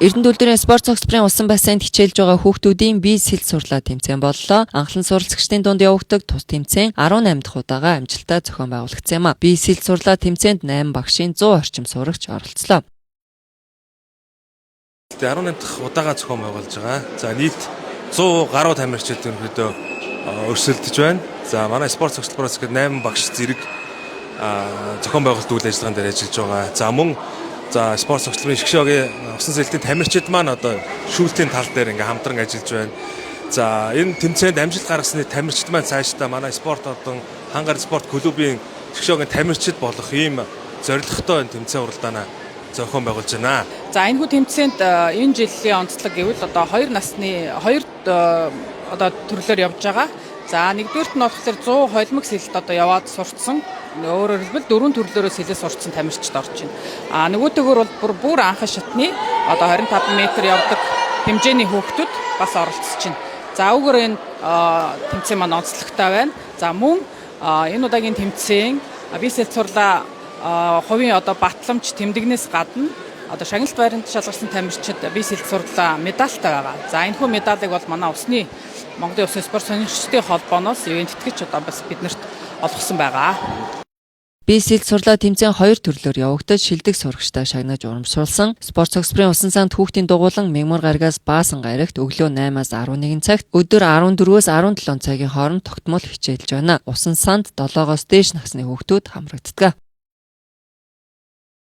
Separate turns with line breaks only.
Эрдэнэ үйлдвэрийн спорт цогцлборын усан бассейнд хичээлж байгаа хүүхдүүдийн бие сэлд сурлаа тэмцээн боллоо. Анхлан суралцагчдын дунд явагддаг тус тэмцээн 18 дахь удаага амжилттай зохион байгуулагдсан юм а. Бие сэлд сурлаа тэмцээнд 8 багшийн 100 орчим сурагч оролцлоо.
18 дахь удаага зохион байгуулж байгаа. За нийт 100 гаруй тамирчид ерөнхийдөө өрсөлдөж байна. За манай спорт цогцлбороос гээд 8 багш зэрэг зохион байгуулалт үйл ажиллагаан дээр ажиллаж байгаа. За мөн спорт цогцлборын шгшөөгийн усан сэлтийн тамирчид маань одоо шүүлтийн тал дээр ингээм хамтран ажиллаж байна. За энэ тэмцээнд амжилт гаргасны тамирчид маань цаашдаа манай спорт одон хангар спорт клубын шгшөөгийн тамирчид болох ийм зорилготой энэ тэмцээн уралдаанаа зохион байгуулж байна.
За энэ хүү тэмцээнд энэ жилийн онцлог гэвэл одоо 2 насны 2 одоо төрлөөр явж байгаа. За нэгдүгээрт нь болохоор 100 холимог сэлэлт одоо яваад сурцсан. Өөрөөр хэлбэл 4 төрлөөрөө сэлэлт сурцсан тамирчид орж байна. Нөгөөтэйгөр бол бүр анхан шатны одоо 25 м явдаг хэмжээний хүүхдүүд бас оролцож байна. За өгөр энэ тэмцээн маань онцлогтой байна. За мөн энэ удаагийн тэмцээн бие сэлэлт сурлаа хувийн одоо батламж тэмдэгнээс гадна одоо шагналт байранд шалгарсан тамирчид бие сэлэлт сурлаа медальтай байгаа. За энэ хүү медалийг бол манай Монголын Улсын спорт сонирхчдын холбооноос ивент тэтгэж одоо бас биднэрт олгосон байгаа.
Бие сэлэлт сурлаа тэмцээн 2 төрлөөр явагдаж шилдэг сурагчтай шагнаж урамшруулсан. Спорт цогцлборын усан санд хүүхдийн дугуулан мягмар гарагаас Баасан гарагт өглөө 8-аас 11 цагт өдөр 14-өөс 17 цагийн хооронд тогтмол хичээлж байна. Усан санд 7-оос дээш насны хүүхдүүд хамрагддаг.